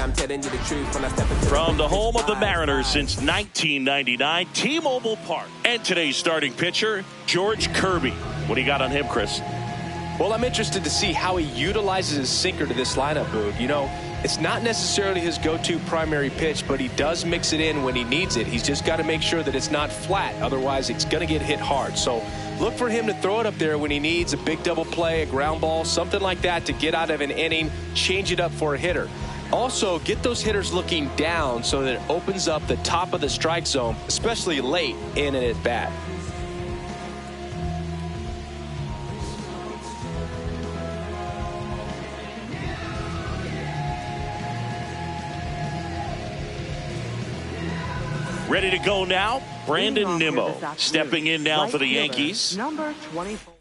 I'm telling you the truth when I step into From the home of the Mariners since 1999, T-Mobile Park. And today's starting pitcher, George Kirby. What do you got on him, Chris? Well, I'm interested to see how he utilizes his sinker to this lineup, Boog. You know, it's not necessarily his go-to primary pitch, but he does mix it in when he needs it. He's just got to make sure that it's not flat. Otherwise, it's going to get hit hard. So look for him to throw it up there when he needs a big double play, a ground ball, something like that to get out of an inning, change it up for a hitter. Also, get those hitters looking down so that it opens up the top of the strike zone, especially late in an at-bat. Ready to go now, Brandon Nimmo stepping in now for the Yankees. Number 24.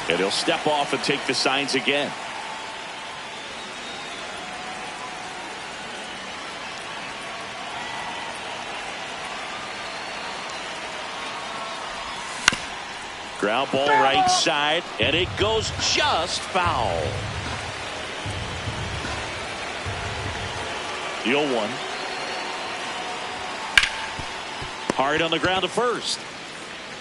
And he'll step off and take the signs again. Ground ball right side, and it goes just foul. The 0-1. Hard on the ground to first.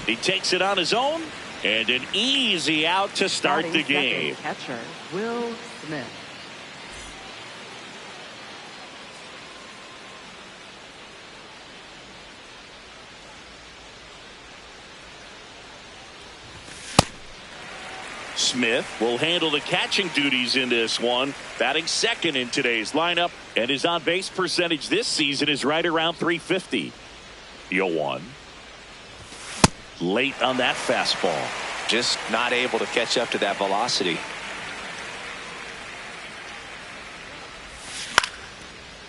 He takes it on his own. And an easy out to start the game. Catcher Will Smith. Smith will handle the catching duties in this one, batting second in today's lineup, and his on-base percentage this season is right around .350. The 0-1. Late on that fastball. Just not able to catch up to that velocity.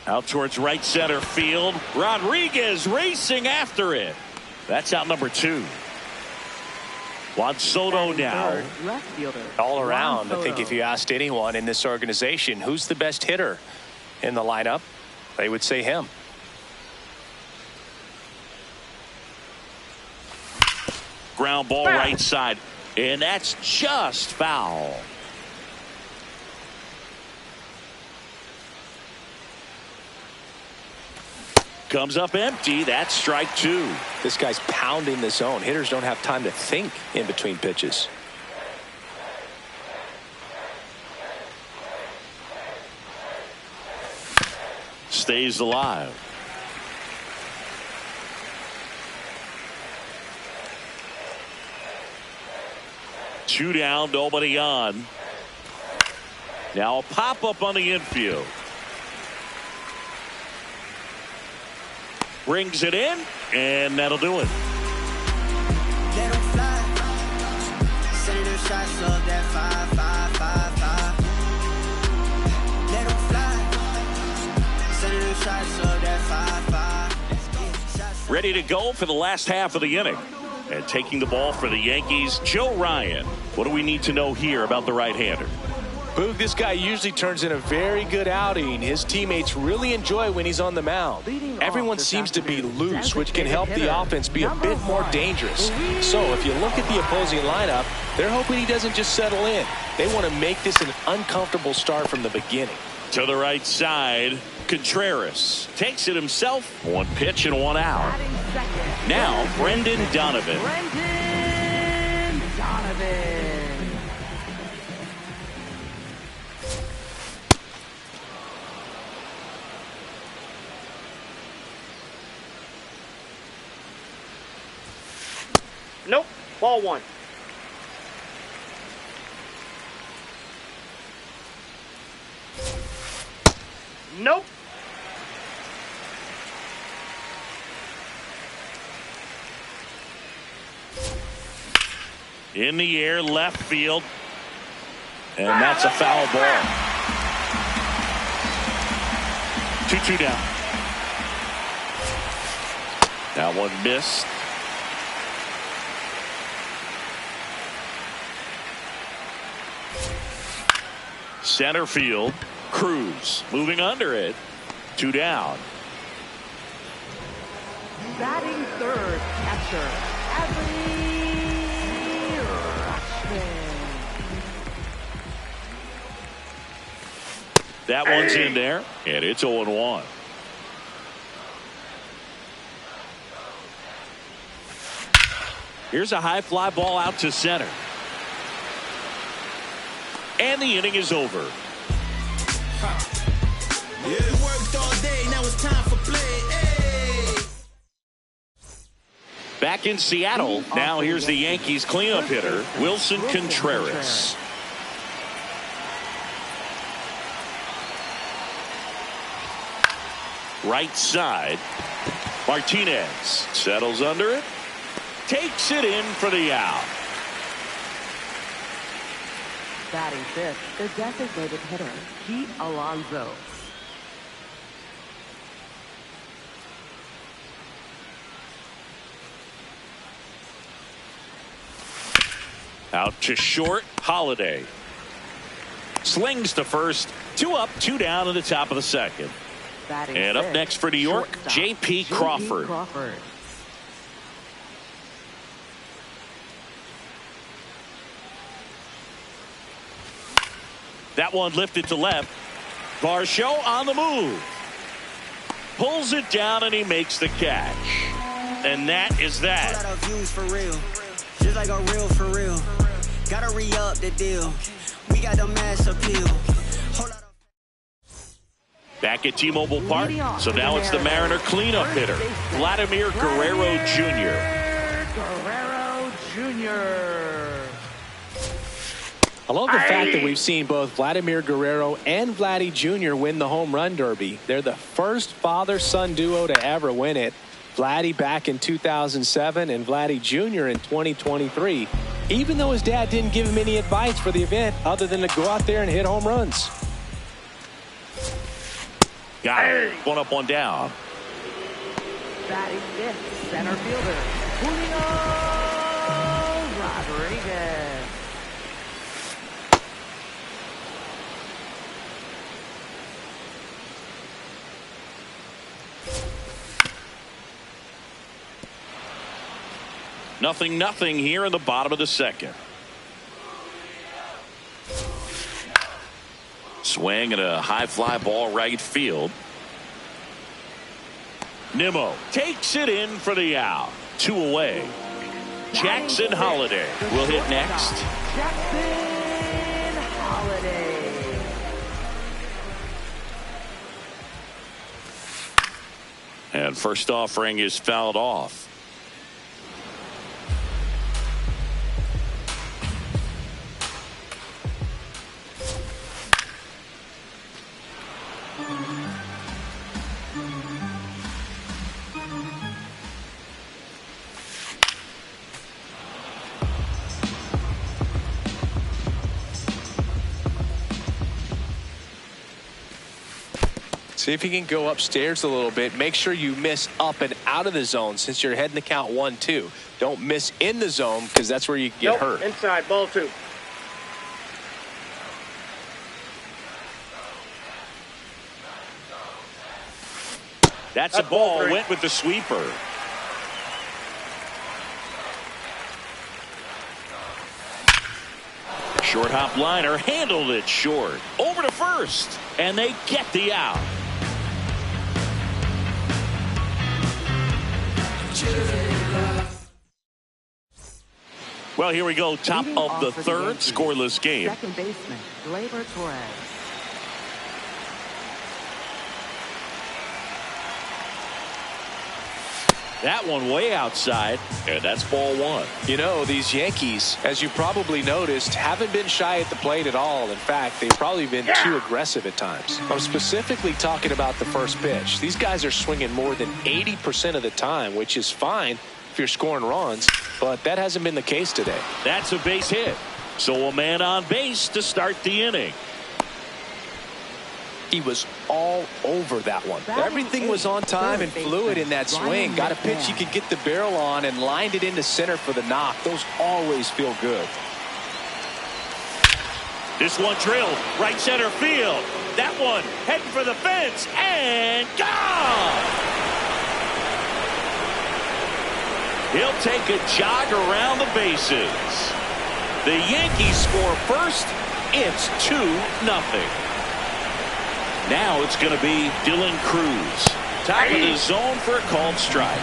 Out towards right center field. Rodriguez racing after it. That's out number 2. Juan Soto now. All around, I think if you asked anyone in this organization who's the best hitter in the lineup, they would say him. Ground ball right side, and that's just foul. Comes up empty. That's strike 2. This guy's pounding the zone. Hitters don't have time to think in between pitches. Stays alive. Two down, nobody on. Now a pop-up on the infield. Brings it in, and that'll do it. Let 'em fly. Senator shots up that 5-5-5-5. Let 'em fly. Senator shots up that 5-5. Ready to go for the last half of the inning. And taking the ball for the Yankees, Joe Ryan. What do we need to know here about the right-hander? Boog, this guy usually turns in a very good outing. His teammates really enjoy when he's on the mound. Everyone seems to be loose, which can help the offense be a bit more dangerous. So if you look at the opposing lineup, they're hoping he doesn't just settle in. They want to make this an uncomfortable start from the beginning. To the right side, Contreras takes it himself. One pitch and one out. Batting second. Now, Brendan Donovan. Brendan Donovan. Nope. Ball one. Nope. In the air, left field. And that's a foul ball. 2-2 down. That one missed. Center field. Cruz moving under it. 2 down. Batting third, catcher, Adley Rutschman. That one's in there, and it's 0-1. Here's a high fly ball out to center. And the inning is over. You worked all day, now it's time for play. Hey. Back in Seattle, now here's the Yankees cleanup hitter, Wilson Contreras. Right side, Martinez settles under it, takes it in for the out. Batting fifth, the designated hitter, Pete Alonso. Out to short, Holiday. Slings to first, 2 up, 2 down in the top of the second. Batting And up sixth, next for New York, shortstop, J.P. Crawford. That one lifted to left. Varsho on the move. Pulls it down and he makes the catch. And that is that. Whole lot of views for real. Just like a real for real. Gotta re-up the deal. We got the mass appeal. Whole lot of Back at T-Mobile Park. So now it's the Mariner cleanup hitter, Vladimir Guerrero Jr. Guerrero Jr. I love the fact that we've seen both Vladimir Guerrero and Vladdy Jr. win the home run derby. They're the first father-son duo to ever win it. Vladdy back in 2007 and Vladdy Jr. in 2023. Even though his dad didn't give him any advice for the event other than to go out there and hit home runs. Got it. 1 up, 1 down. Batting fifth, center fielder, Julio Rodriguez. Nothing here in the bottom of the second. Swing and a high fly ball right field. Nimmo takes it in for the out. 2 away. Jackson Holiday will hit next. Jackson Holiday. And first offering is fouled off. See if you can go upstairs a little bit. Make sure you miss up and out of the zone since you're heading to count 1-2. Don't miss in the zone because that's where you get hurt. Inside, ball 2. That's a ball. Went with the sweeper. Short hop liner handled it short. Over to first. And they get the out. Well, here we go. Top of the third. Scoreless game. Second baseman, Gleyber Torres. That one way outside, and that's ball one. You know, these Yankees, as you probably noticed, haven't been shy at the plate at all. In fact, they've probably been too aggressive at times. I'm specifically talking about the first pitch. These guys are swinging more than 80% of the time, which is fine if you're scoring runs, but that hasn't been the case today. That's a base hit. So a man on base to start the inning. He was all over that one. Everything was on time and fluid in that swing. Got a pitch you could get the barrel on and lined it into center for the knock. Those always feel good. This one drilled right center field. That one heading for the fence and gone. He'll take a jog around the bases. The Yankees score first. It's 2-0. Now it's going to be Dylan Cruz. Top of the zone for a called strike.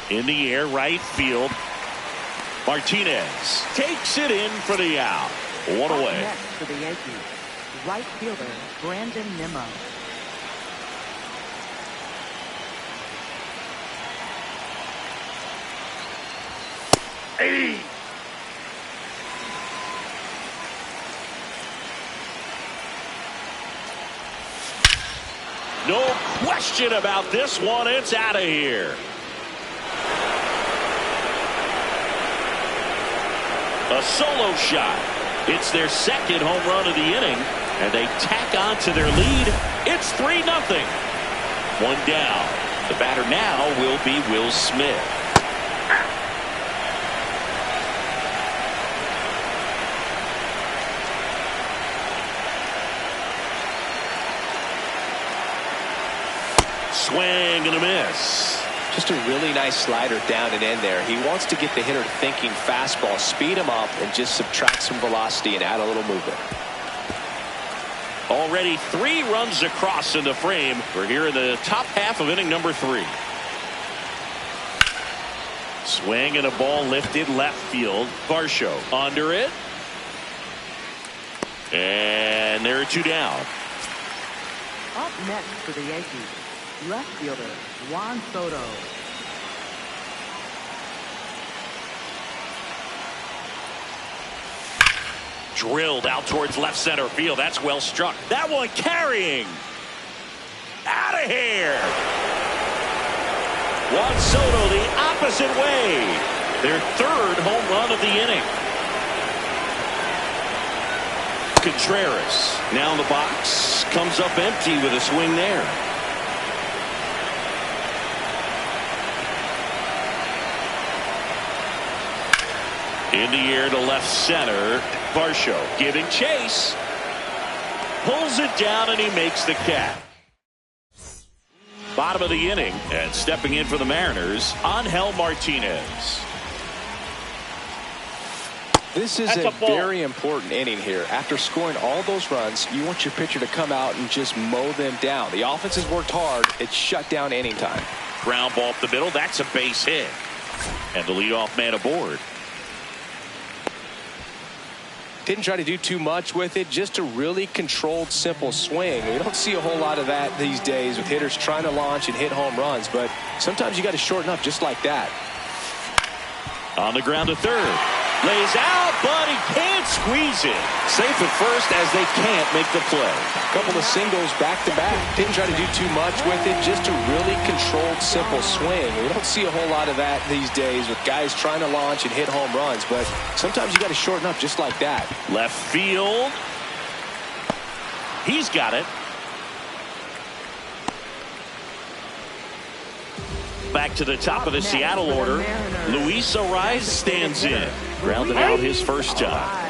In the air, right field. Martinez takes it in for the out. One away. Next for the Yankees, right fielder Brandon Nimmo. Hey! No question about this one. It's out of here. A solo shot. It's their second home run of the inning, and they tack on to their lead. It's 3-0. One down. The batter now will be Will Smith. Swing and a miss. Just a really nice slider down and in there. He wants to get the hitter thinking fastball, speed him up, and just subtract some velocity and add a little movement. Already 3 runs across in the frame. We're here in the top half of inning number 3. Swing and a ball lifted left field. Varsho under it. And there are 2 down. Up next for the Yankees, left fielder Juan Soto. Drilled out towards left center field. That's well struck. That one carrying. Out of here. Juan Soto the opposite way. Their 3rd home run of the inning. Contreras now in the box. Comes up empty with a swing there. In the air to left center. Varsho giving chase. Pulls it down and he makes the catch. Bottom of the inning, and stepping in for the Mariners, Angel Martinez. This is a very important inning here. After scoring all those runs, you want your pitcher to come out and just mow them down. The offense has worked hard. It's shut down inning time. Ground ball up the middle. That's a base hit. And the leadoff man aboard. Didn't try to do too much with it, just a really controlled, simple swing. We don't see a whole lot of that these days with hitters trying to launch and hit home runs, but sometimes you got to shorten up just like that. On the ground to third. Lays out, but he can't squeeze it. Safe at first as they can't make the play. A couple of singles back to back. Didn't try to do too much with it, just a really controlled, simple swing. We don't see a whole lot of that these days with guys trying to launch and hit home runs, but sometimes you got to shorten up just like that. Left field. He's got it. Back to the top of the Seattle order. Luis Ariz stands in. Grounded out his first time.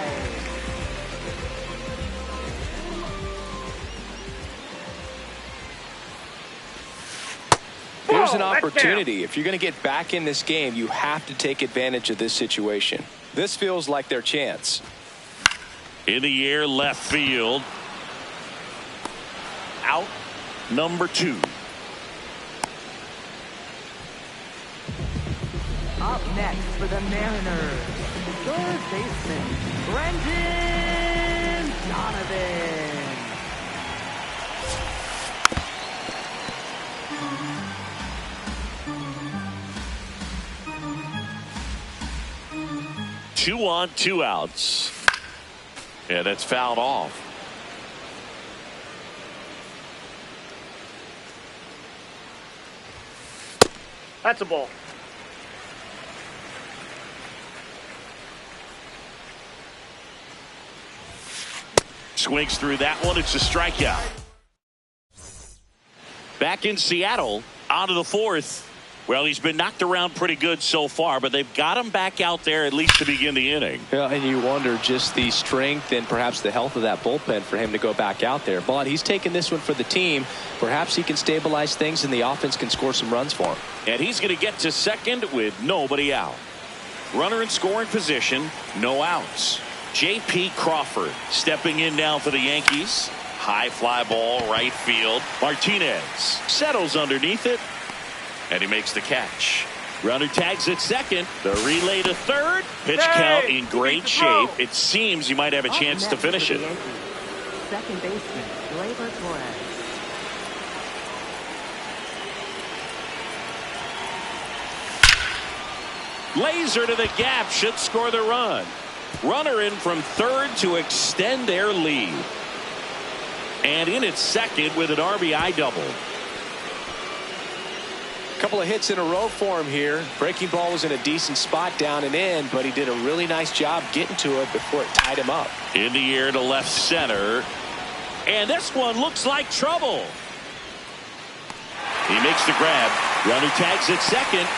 Here's an Let's opportunity. If you're going to get back in this game, you have to take advantage of this situation. This feels like their chance. In the air, left field. Out, number 2. Up next for the Mariners, third baseman, Brendan Donovan. 2 on, 2 outs. Yeah, that's fouled off. That's a ball. Swings through that one. It's a strikeout. Back in Seattle, on to the 4th. Well, he's been knocked around pretty good so far, but they've got him back out there at least to begin the inning. Yeah, and you wonder just the strength and perhaps the health of that bullpen for him to go back out there. But he's taking this one for the team. Perhaps he can stabilize things and the offense can score some runs for him. And he's going to get to second with nobody out. Runner in scoring position, no outs. J.P. Crawford stepping in now for the Yankees. High fly ball, right field. Martinez settles underneath it, and he makes the catch. Runner tags at second. The relay to third. Pitch count in great shape. It seems he might have a chance to finish it. Second baseman, Gleyber Torres. Laser to the gap should score the run. Runner in from third to extend their lead. And in at second with an RBI double. Couple of hits in a row for him here. Breaking ball was in a decent spot down and in, but he did a really nice job getting to it before it tied him up. In the air to left center. And this one looks like trouble. He makes the grab. Runner tags at second.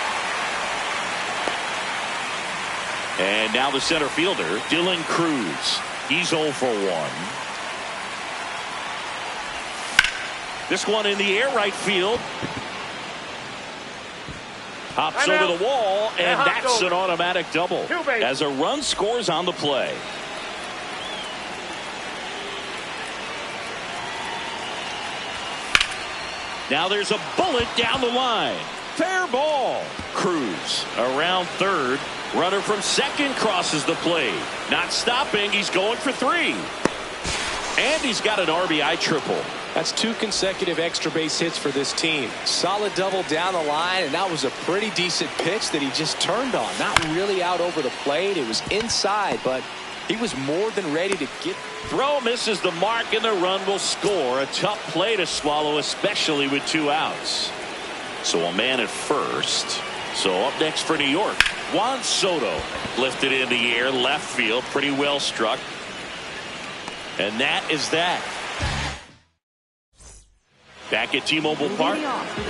And now the center fielder, Dylan Cruz. He's 0 for 1. This one in the air right field. Hops over the wall, and that's an automatic double as a run scores on the play. Now there's a bullet down the line. Fair ball. Cruz around third. Runner from second crosses the plate. Not stopping. He's going for 3. And he's got an RBI triple. That's 2 consecutive extra base hits for this team. Solid double down the line, and that was a pretty decent pitch that he just turned on. Not really out over the plate. It was inside, but he was more than ready to get. Throw misses the mark, and the run will score. A tough play to swallow, especially with 2 outs. So a man at first. So up next for New York, Juan Soto. Lifted in the air, left field, pretty well struck. And that is that. Back at T-Mobile Park,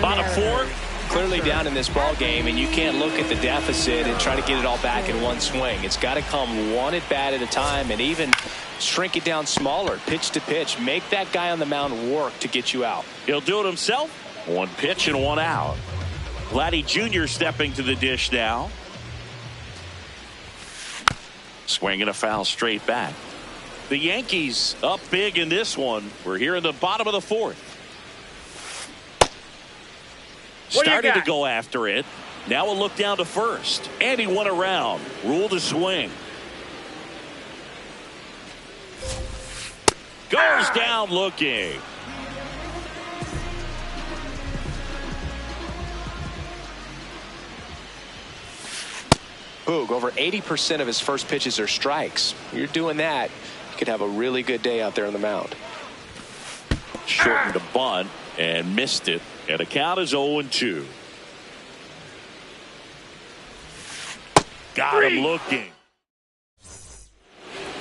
bottom 4. Clearly down in this ball game, and you can't look at the deficit and try to get it all back in one swing. It's got to come one at bat at a time, and even shrink it down smaller, pitch to pitch. Make that guy on the mound work to get you out. He'll do it himself. 1 pitch and 1 out. Vladdy Jr. stepping to the dish now. Swinging a foul straight back. The Yankees up big in this one. We're here in the bottom of the 4th. Started to go after it. Now a look down to first. And he went around. Ruled to swing. Goes down looking. Boog, over 80% of his first pitches are strikes. You're doing that, you could have a really good day out there on the mound. Shortened a bunt and missed it. And the count is 0-2. Got him looking.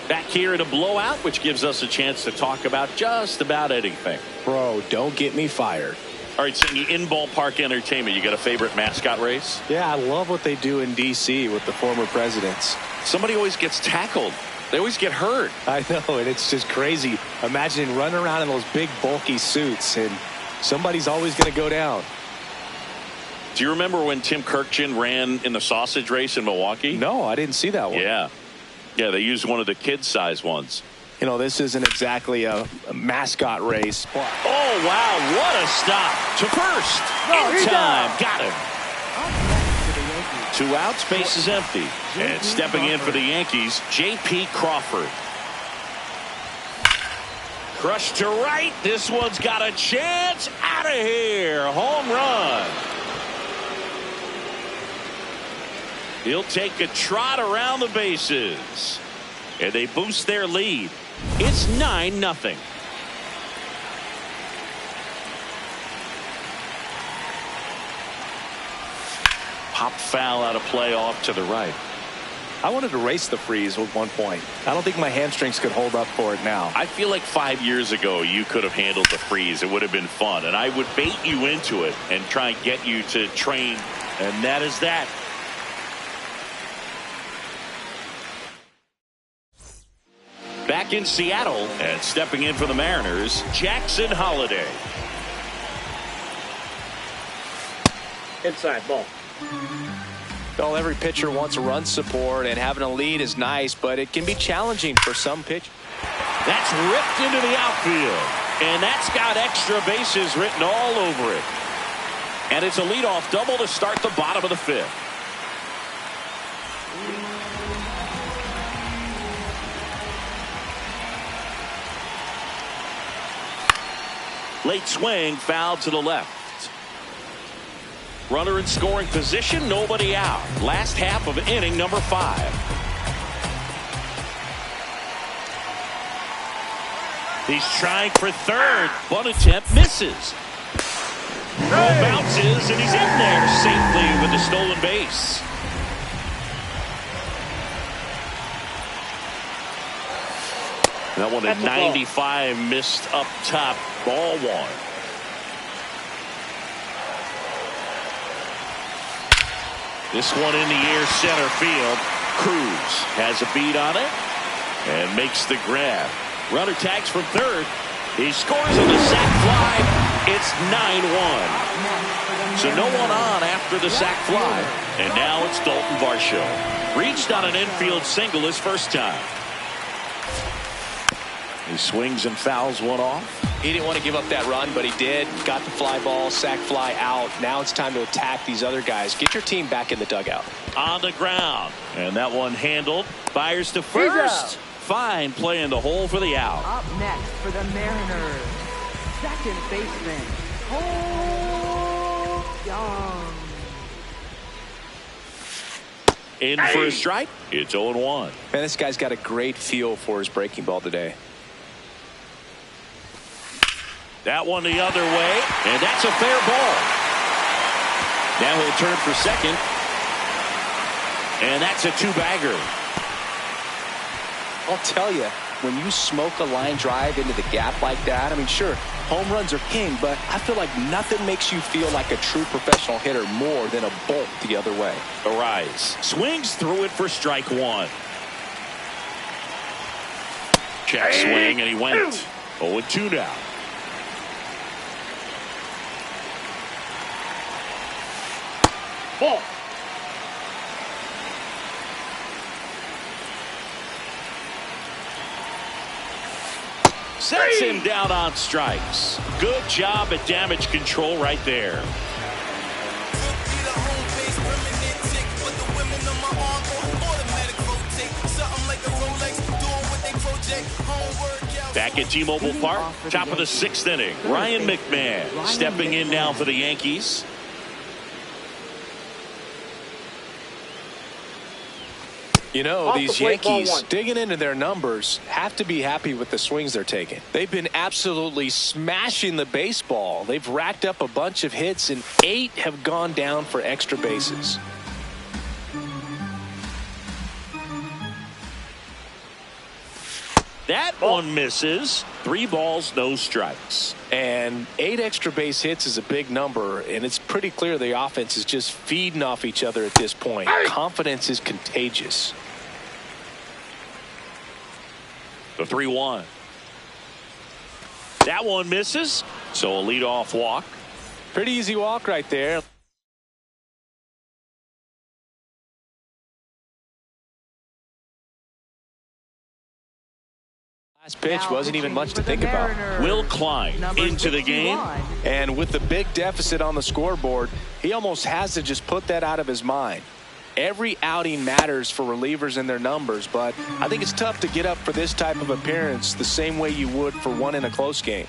Back here in a blowout, which gives us a chance to talk about just about anything. Bro, don't get me fired. All right, Singy, in ballpark entertainment, you got a favorite mascot race? Yeah, I love what they do in D.C. with the former presidents. Somebody always gets tackled. They always get hurt. I know, and it's just crazy. Imagine running around in those big, bulky suits, and somebody's always going to go down. Do you remember when Tim Kirkjian ran in the sausage race in Milwaukee? No, I didn't see that one. Yeah. Yeah, they used one of the kid-size ones. You know, this isn't exactly a mascot race. Oh, wow, what a stop. To first. In time. Got him. 2 outs, base is empty. And stepping in for the Yankees, J.P. Crawford. Crushed to right. This one's got a chance. Out of here. Home run. He'll take a trot around the bases. And they boost their lead. It's 9-0. Popped foul out of play off to the right. I wanted to race the freeze at one point. I don't think my hamstrings could hold up for it now. I feel like 5 years ago you could have handled the freeze. It would have been fun. And I would bait you into it and try and get you to train. And that is that. Back in Seattle and stepping in for the Mariners, Jackson Holliday. Inside ball. Well, every pitcher wants run support, and having a lead is nice, but it can be challenging for some pitchers. That's ripped into the outfield, and that's got extra bases written all over it. And it's a leadoff double to start the bottom of the 5th. Late swing, foul to the left. Runner in scoring position, nobody out. Last half of inning number 5. He's trying for third. Bunt attempt misses. Ball bounces, and he's in there safely with the stolen base. That one at 95, missed up top. Ball 1. This one in the air, center field. Cruz has a beat on it and makes the grab. Runner tags from third. He scores on the sac fly. It's 9-1. So no one on after the sac fly. And now it's Dalton Varsho. Reached on an infield single his first time. He swings and fouls one off. He didn't want to give up that run, but he did. Got the fly ball, sac fly out. Now it's time to attack these other guys. Get your team back in the dugout. On the ground. And that one handled. Fires to first. Fine play in the hole for the out. Up next for the Mariners, second baseman, Cole Young. In for a strike. It's 0-1. Man, this guy's got a great feel for his breaking ball today. That one the other way, and that's a fair ball. Now he'll turn for second, and that's a 2-bagger. I'll tell you, when you smoke a line drive into the gap like that, I mean, sure, home runs are king, but I feel like nothing makes you feel like a true professional hitter more than a bolt the other way. Arise. Swings through it for strike 1. Check swing, and he went 0-2 now. Ball. Sets him down on strikes. Good job at damage control right there. Back at T-Mobile Park, top of the 6th inning. Ryan McMahon stepping in now for the Yankees. You know, these Yankees digging into their numbers have to be happy with the swings they're taking. They've been absolutely smashing the baseball. They've racked up a bunch of hits, and 8 have gone down for extra bases. That one misses. 3 balls, no strikes. And 8 extra base hits is a big number, and it's pretty clear the offense is just feeding off each other at this point. Confidence is contagious. The 3-1. That one misses. So a leadoff walk. Pretty easy walk right there. Last pitch wasn't even much to think about. Will Klein into the game. And with the big deficit on the scoreboard, he almost has to just put that out of his mind. Every outing matters for relievers and their numbers, but I think it's tough to get up for this type of appearance the same way you would for one in a close game.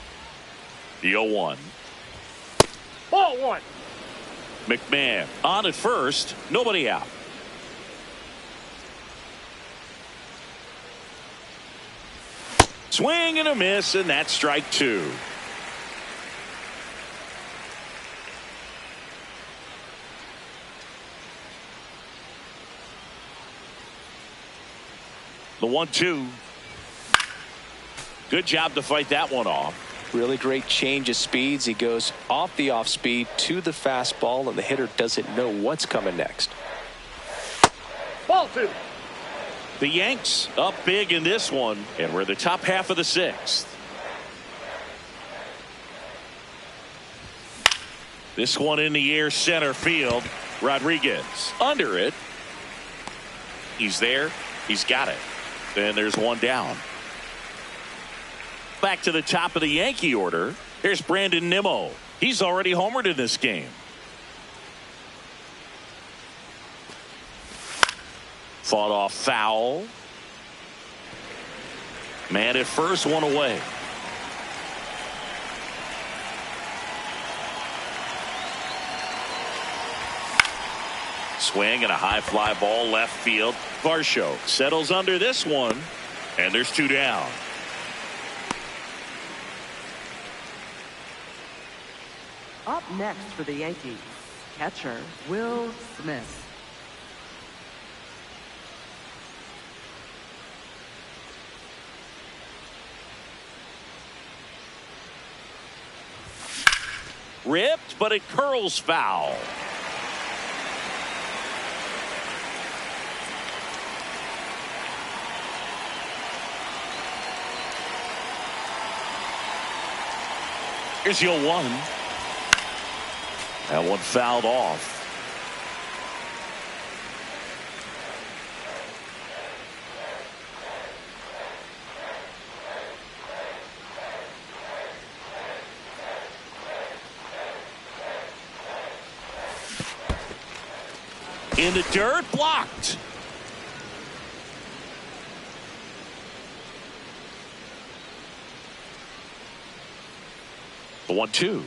The 0-1. Ball one. McMahon on at first, nobody out. Swing and a miss, and that's strike two. The 1-2. Good job to fight that one off. Really great change of speeds. He goes off the off speed to the fastball, and the hitter doesn't know what's coming next. Ball two. The Yanks up big in this one, and we're the top half of the sixth. This one in the air, center field. Rodriguez under it. He's there. He's got it. Then there's one down. Back to the top of the Yankee order. Here's Brandon Nimmo. He's already homered in this game. Fought off foul. Man at first, one away. Swing and a high fly ball left field. Varsho settles under this one, and there's two down. Up next for the Yankees, catcher Will Smith. Ripped, but it curls foul. Here's your 1. That one fouled off. In the dirt, blocked. The 1-2.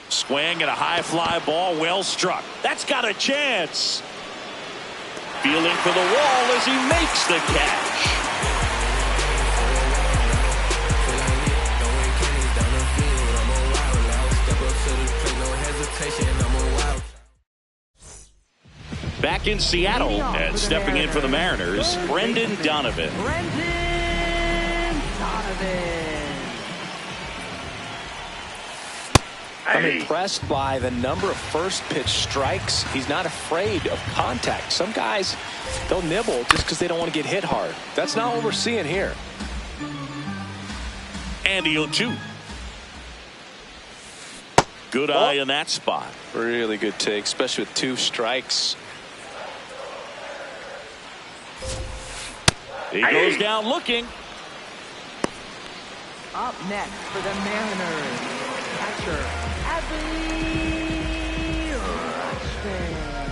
Swing and a high fly ball, well struck. That's got a chance. Feeling for the wall as he makes the catch. Back in Seattle and stepping in for the Mariners, Brendan Donovan. I'm impressed by the number of first pitch strikes. He's not afraid of contact. Some guys, they'll nibble just because they don't want to get hit hard. That's not what we're seeing here. And the 0-2. Good eye in that spot. Really good take, especially with 2 strikes. He goes down looking. Up next for the Mariners, catcher Adley Rutschman.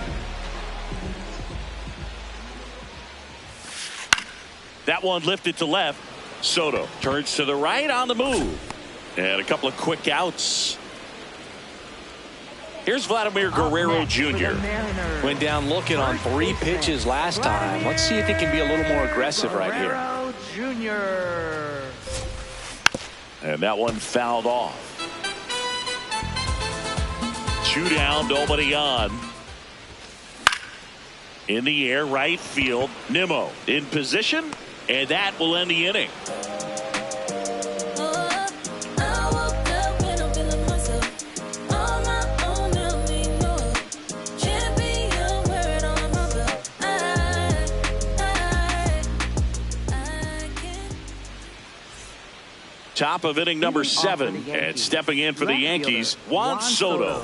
That one lifted to left. Soto turns to the right on the move. And a couple of quick outs. Here's Vladimir Guerrero Jr. Went down looking on 3 pitches last time. Let's see if he can be a little more aggressive right here. Jr. And that one fouled off. 2 down, nobody on. In the air, right field. Nimmo in position, and that will end the inning. Top of inning number 7, and stepping in for the Yankees, Juan Soto.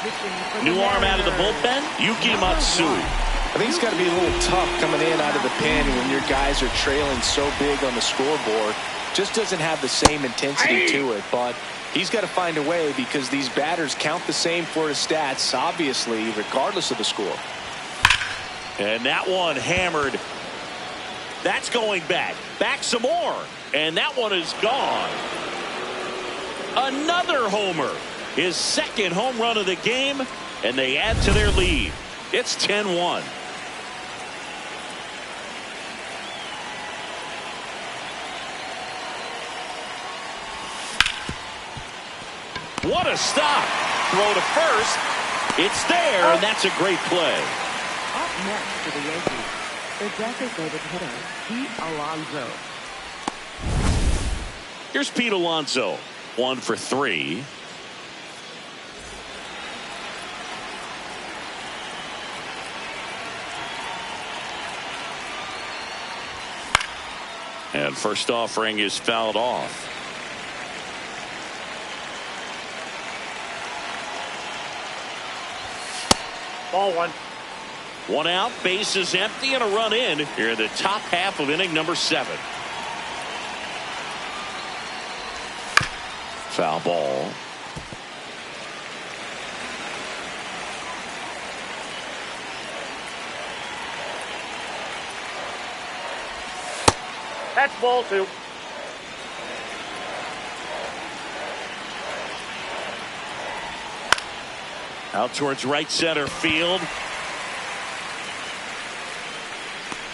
pitching for the New arm out of the Mariners. bullpen, Yuki Number Matsui. one. I think it's got to be a little tough coming in out of the pen when your guys are trailing so big on the scoreboard. Just doesn't have the same intensity to it, but he's got to find a way because these batters count the same for his stats, obviously, regardless of the score. And that one hammered. That's going back. Back some more. And that one is gone. Another homer. His second home run of the game. And they add to their lead. It's 10-1. What a stop. Throw to first. It's there, and that's a great play. Up next for the Yankees, the designated hitter, Pete Alonso. Here's Pete Alonso. 1 for 3. And first offering is fouled off. Ball 1. 1 out, bases empty, and a run in here in the top half of inning number 7. Foul ball. That's ball 2. Out towards right center field.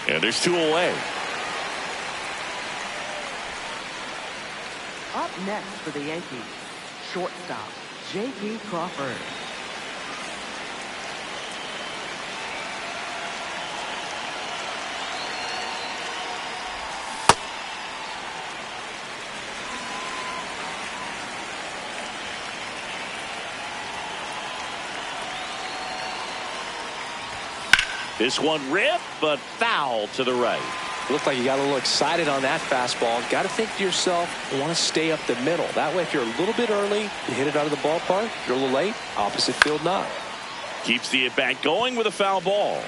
And there's 2 away. Up next for the Yankees, shortstop, J.P. Crawford. This one ripped, but foul to the right. Looked like you got a little excited on that fastball. Got to think to yourself, you want to stay up the middle. That way, if you're a little bit early, you hit it out of the ballpark. If you're a little late, opposite field knock. Keeps the at-bat going with a foul ball.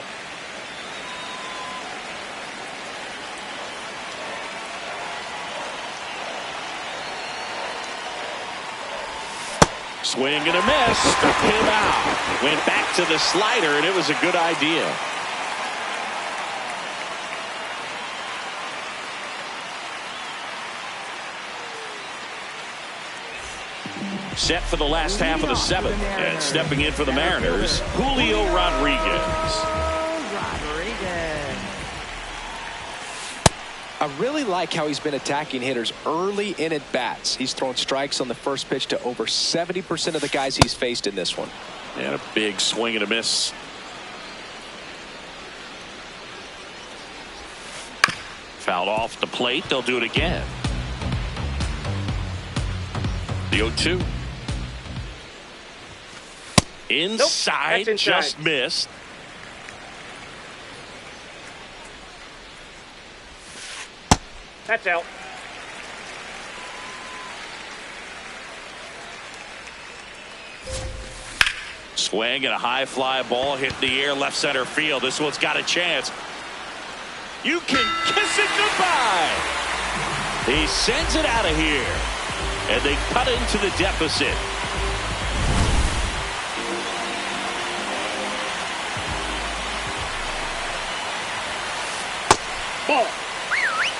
Swing and a miss. Struck him out. Went back to the slider, and it was a good idea. Set for the last half of the 7th. And stepping in for the Mariners, Julio Rodriguez. I really like how he's been attacking hitters early in at bats. He's thrown strikes on the first pitch to over 70% of the guys he's faced in this one. And a big swing and a miss. Fouled off the plate. They'll do it again. The 0-2. Inside, Nope, just missed. That's out. Swing and a high fly ball hit in the air left center field. This one's got a chance. You can kiss it goodbye. He sends it out of here. And they cut into the deficit. Ball.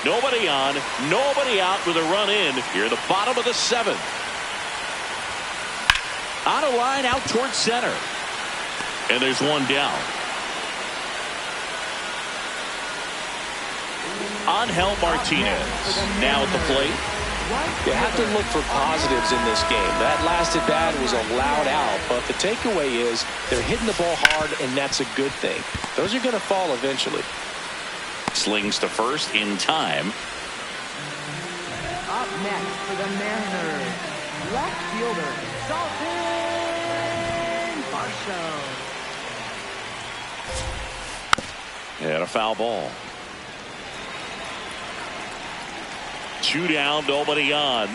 Nobody on, nobody out with a run in here at the bottom of the 7th. On a line out towards center. And there's one down. Angel Martinez now at the plate. You have to look for positives in this game. That last at bat was a loud out, but the takeaway is they're hitting the ball hard, and that's a good thing. Those are going to fall eventually. Slings to first in time. Up next for the Mariners, left fielder, Dalton Varsho. And a foul ball. 2 down, nobody on.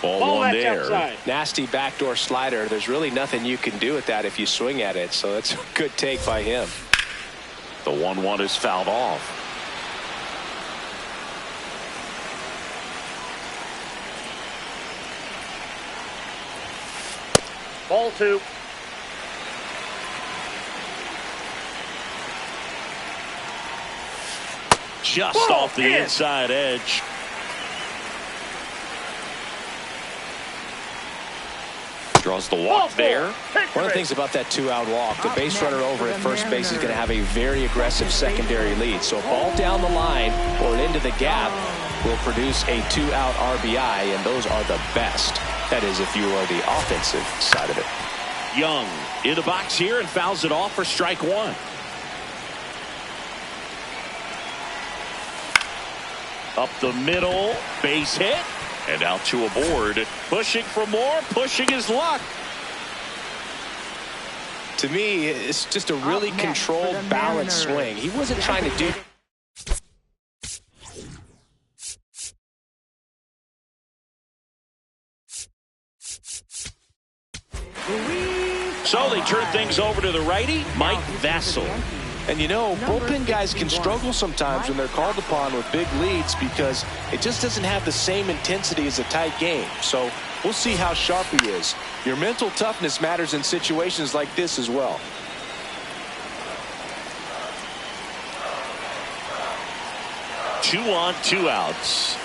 Ball one that's there. outside. Nasty backdoor slider. There's really nothing you can do with that if you swing at it. So it's a good take by him. The 1-1 is fouled off. Ball two. Just Ball off the in. inside edge. Draws the walk there. One of the things about that 2-out walk, the base runner over at first base is going to have a very aggressive secondary lead. So a ball down the line or into the gap will produce a 2-out RBI, and those are the best. That is, if you are the offensive side of it. Young in the box here and fouls it off for strike one. Up the middle, base hit, and out to a board. Pushing for more, pushing his luck. To me, it's just a really controlled, balanced swing. He wasn't trying to do. So they turn things over to the righty, Mike Vassell. And you know, bullpen guys can struggle sometimes when they're called upon with big leads because it just doesn't have the same intensity as a tight game. So we'll see how sharp he is. Your mental toughness matters in situations like this as well. Two on, 2 outs.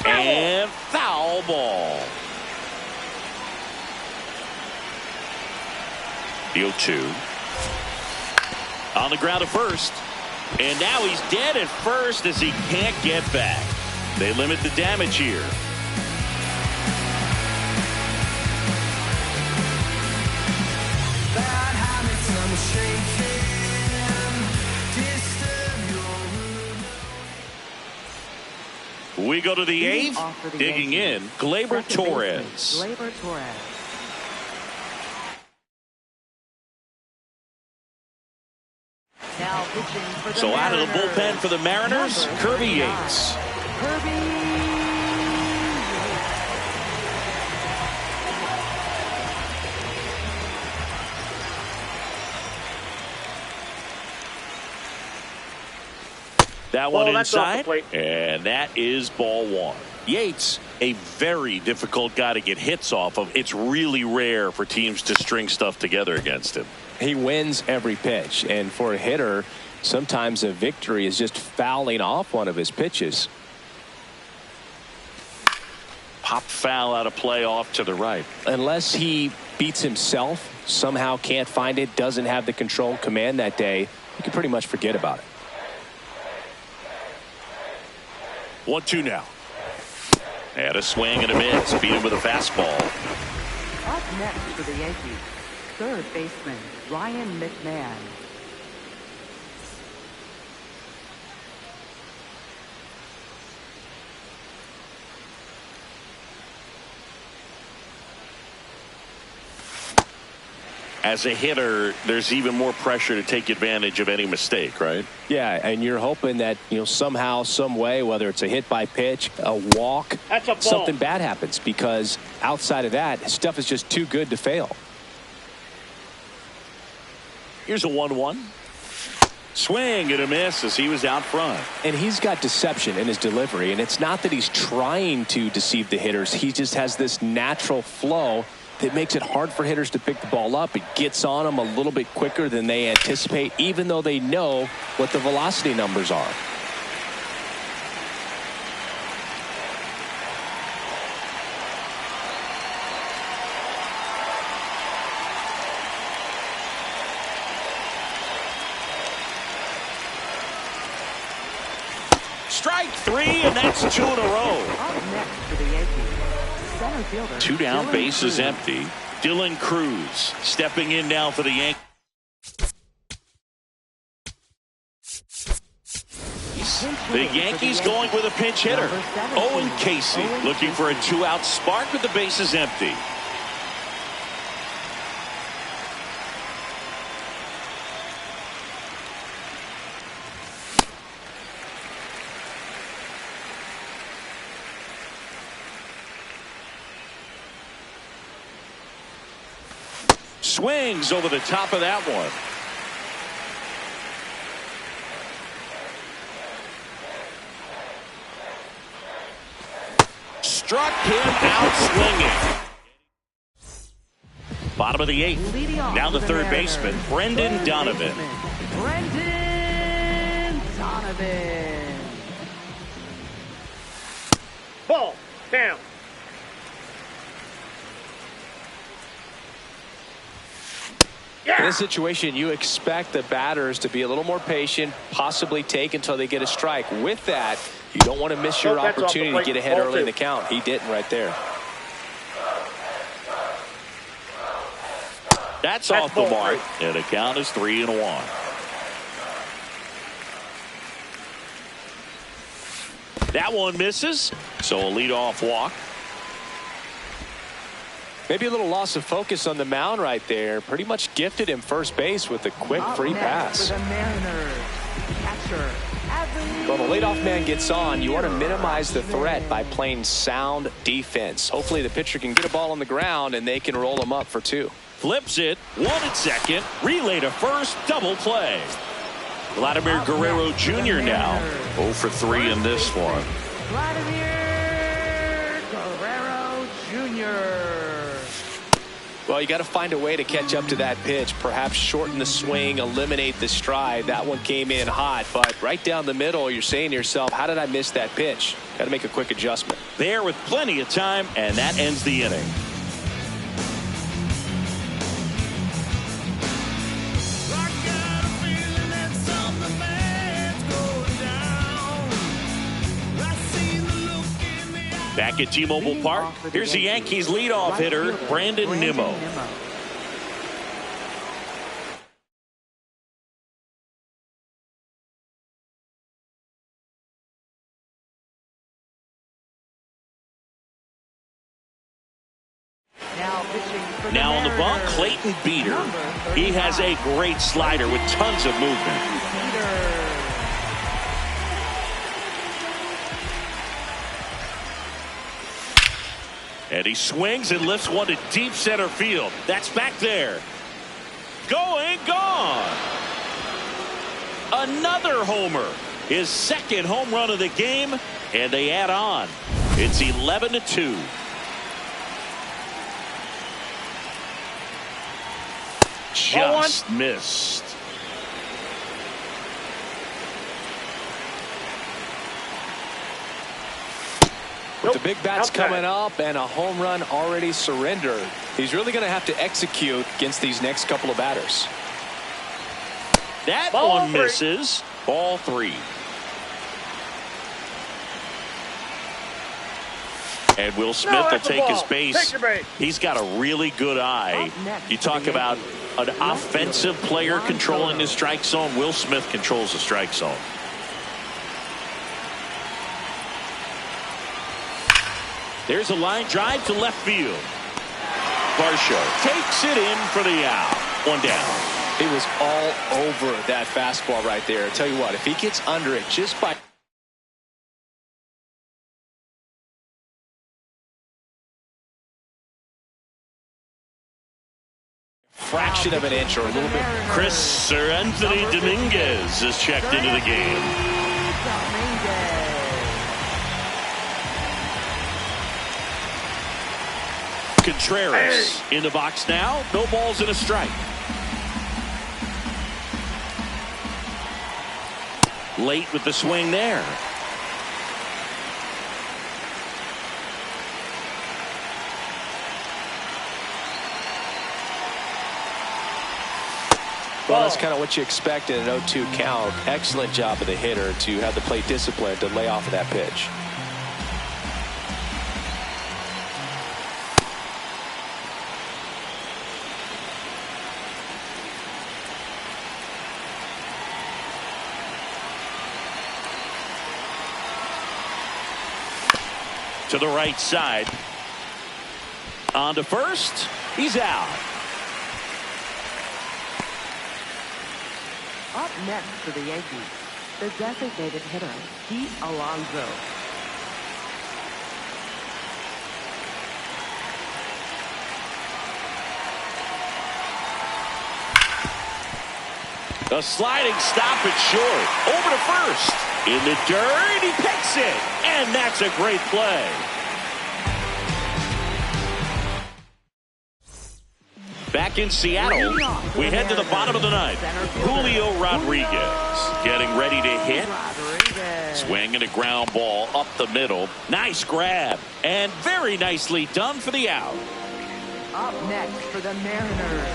And foul ball. The 0-2. On the ground at first. And now he's dead at first as he can't get back. They limit the damage here. We go to the 8th. Digging in, Gleyber Torres. So out of the bullpen for the Mariners, Kirby Yates. That one inside, and that is ball one. Yates, a very difficult guy to get hits off of. It's really rare for teams to string stuff together against him. He wins every pitch, and for a hitter, sometimes a victory is just fouling off one of his pitches. Pop foul out of play off to the right. Unless he beats himself, somehow can't find it, doesn't have the control command that day, you can pretty much forget about it. 1-2 now. Had a swing and a miss. Beat him with a fastball. Up next for the Yankees, third baseman Ryan McMahon. As a hitter, there's even more pressure to take advantage of any mistake, right? Yeah, and you're hoping that, you know, somehow, some way, whether it's a hit by pitch, a walk, that's a ball. Something bad happens, because outside of that, stuff is just too good to fail. Here's a 1-1. Swing and a miss as he was out front. And he's got deception in his delivery, and it's not that he's trying to deceive the hitters. He just has this natural flow that makes it hard for hitters to pick the ball up. It gets on them a little bit quicker than they anticipate, even though they know what the velocity numbers are. Strike three, and that's 2 in a row. Up next for the Yankees, center fielder 2 down, Dylan bases Cruz. empty. Dylan Cruz stepping in now for the Yankees. The Yankees going with a pinch hitter. Owen Casey looking for a 2-out spark with the bases empty. swings over the top of that one. Struck him out swinging. Bottom of the 8th. Now the third baseman, Brendan Donovan. Brendan Donovan. Ball. Down. In this situation, you expect the batters to be a little more patient, possibly take until they get a strike. With that, you don't want to miss your opportunity to get ahead early in the count. He didn't right there. That's off the mark, and the count is 3-1. That one misses, so a leadoff walk. Maybe a little loss of focus on the mound right there. Pretty much gifted him first base with a quick free pass. For the Mariners, catcher, When the leadoff man gets on, you want to minimize the threat by playing sound defense. Hopefully the pitcher can get a ball on the ground and they can roll him up for 2. Flips it, 1 at second, relay to first, double play. Vladimir Guerrero Jr. now 0 for 3 in this one. Vladimir Guerrero Jr. Well, you got to find a way to catch up to that pitch. Perhaps shorten the swing, eliminate the stride. That one came in hot, but right down the middle, you're saying to yourself, how did I miss that pitch? Got to make a quick adjustment. There with plenty of time, and that ends the inning. Back at T-Mobile Park, here's the Yankees leadoff hitter, Brandon Nimmo. Now on the bump, Clayton Beeter. He has a great slider with tons of movement. And he swings and lifts one to deep center field. That's back there. Going, gone. Another homer. His second home run of the game, and they add on. It's 11-2. Just missed. With the big bats coming up and a home run already surrendered, he's really going to have to execute against these next couple of batters. That one misses. Ball 3. And Will Smith will take his base. He's got a really good eye. You talk about an offensive player controlling the strike zone. Will Smith controls the strike zone. There's a line drive to left field. Varsho takes it in for the out. 1 down. He was all over that fastball right there. I tell you what, if he gets under it just by fraction of an inch or a little bit. Chris Sir Anthony Dominguez is checked into the game. Contreras in the box now. No balls and a strike. Late with the swing there. Well, that's kind of what you expect in an 0-2 count. Excellent job of the hitter to have the plate discipline to lay off of that pitch. To the right side. On to first. He's out. Up next for the Yankees, the designated hitter, Pete Alonso. A sliding stop it short. Over to first. In the dirt, he picks it. And that's a great play. Back in Seattle, we head to the bottom of the ninth. Julio Rodriguez getting ready to hit. Swing and a ground ball up the middle. Nice grab. And very nicely done for the out. Up next for the Mariners,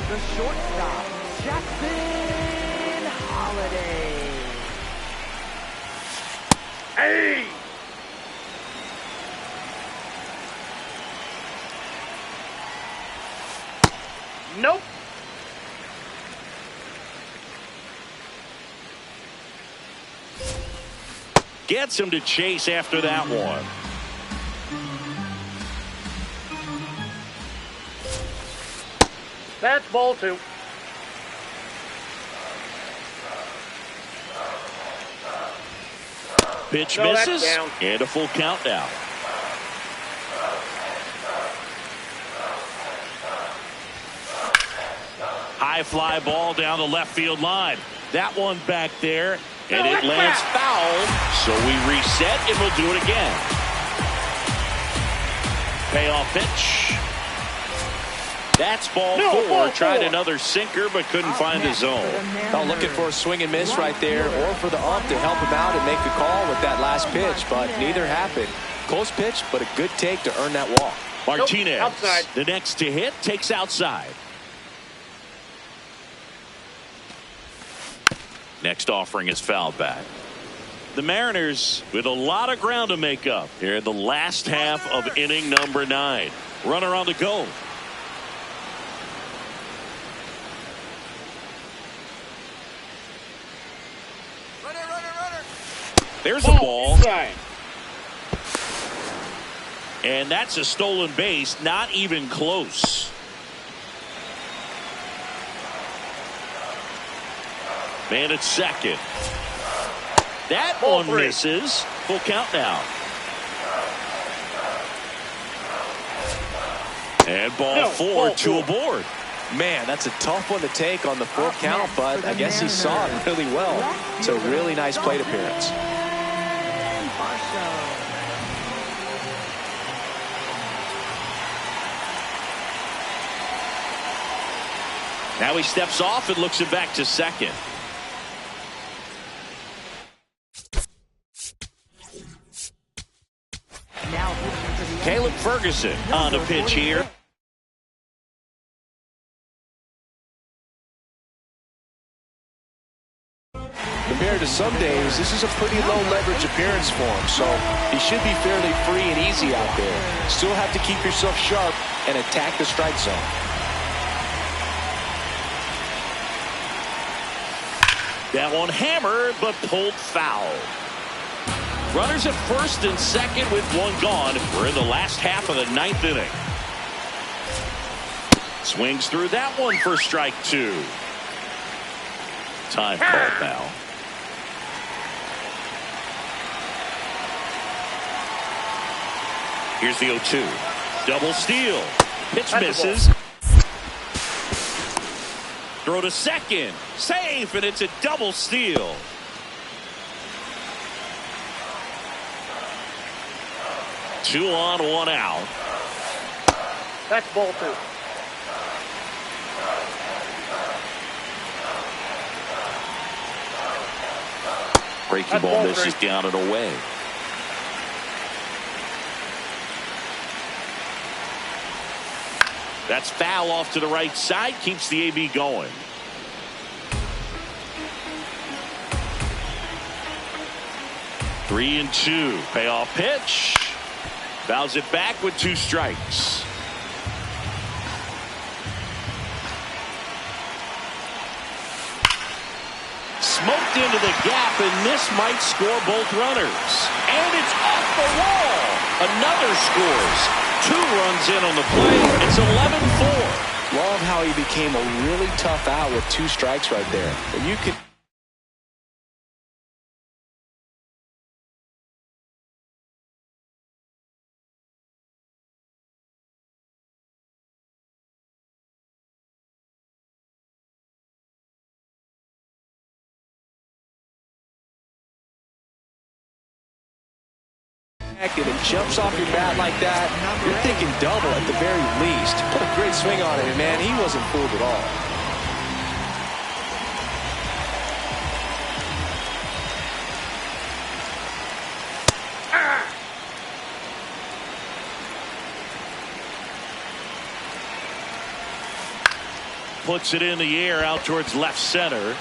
the shortstop, Jackson Holiday. Hey! Nope. Gets him to chase after that one. That's ball 2. Pitch No, that's misses. down. And a full count now. High fly ball down the left field line. That one back there. And it lands foul. So we reset and we'll do it again. Payoff pitch. That's ball 4. Tried another sinker but couldn't find the zone. Oh, looking for a swing and miss right there, or for the ump to help him out and make a call with that last pitch, but neither happened. Close pitch, but a good take to earn that walk. Martinez, outside. the next to hit, takes outside. Next offering is fouled back. The Mariners with a lot of ground to make up here in the last half of inning number 9. Runner on the go. There's a ball. And that's a stolen base, not even close. Man at second. That Ball one 3. misses. Full count now. And ball 4, 2 aboard. Man, that's a tough one to take on the 4th count, but I guess he saw it really well. It's a really nice plate appearance. Now he steps off and looks it back to second. Caleb Ferguson on the pitch here. Compared to some days, this is a pretty low leverage appearance for him, so he should be fairly free and easy out there. Still have to keep yourself sharp and attack the strike zone. That one hammered, but pulled foul. Runners at first and second with one gone. We're in the last half of the 9th inning. Swings through that one for strike 2. Time called now. Here's the 0-2. Double steal. Pitch misses. Throw to second. Safe, and it's a double steal. Two on, one out. That's ball 2. Breaking ball misses down and away. That's foul off to the right side. Keeps the AB going. Three and 2. Payoff pitch. Fouls it back with 2 strikes. Smoked into the gap, and this might score both runners. And it's off the wall. Another scores. 2 runs in on the play. It's 11-4. Love how he became a really tough out with 2 strikes right there. You could And it jumps off your bat like that, you're thinking double at the very least. Put a great swing on it, and man, he wasn't fooled at all. Puts it in the air out towards left center.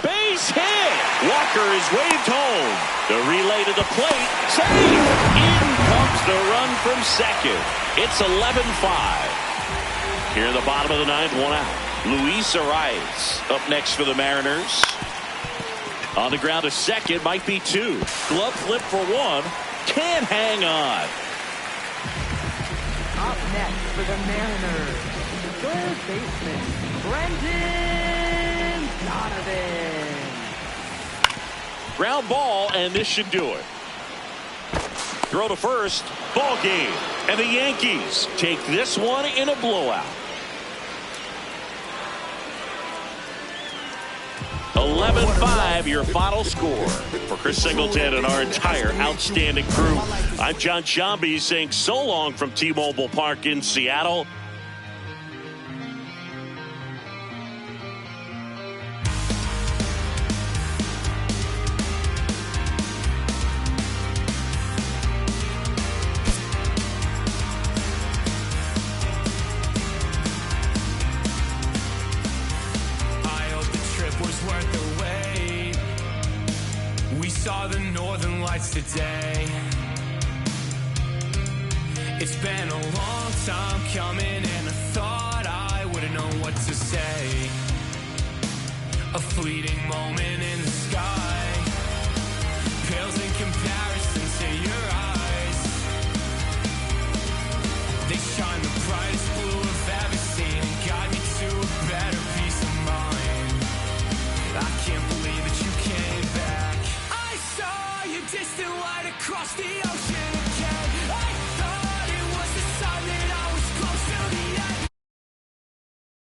Base hit. Walker is waved home. The relay to the plate. Save. In comes the run from second. It's 11-5. Here in the bottom of the ninth, 1 out. Luis Arias up next for the Mariners. On the ground to second, might be 2. Glove flip for 1. Can't hang on. Up next for the Mariners, third baseman, Brendan Donovan. Ground ball, and this should do it. Throw to first. Ball game. And the Yankees take this one in a blowout. 11-5, your final score. For Chris Singleton and our entire outstanding crew, I'm John Sciambi saying so long from T-Mobile Park in Seattle. Saw the northern lights today. It's been a long time coming, and I thought I wouldn't know what to say. A fleeting moment in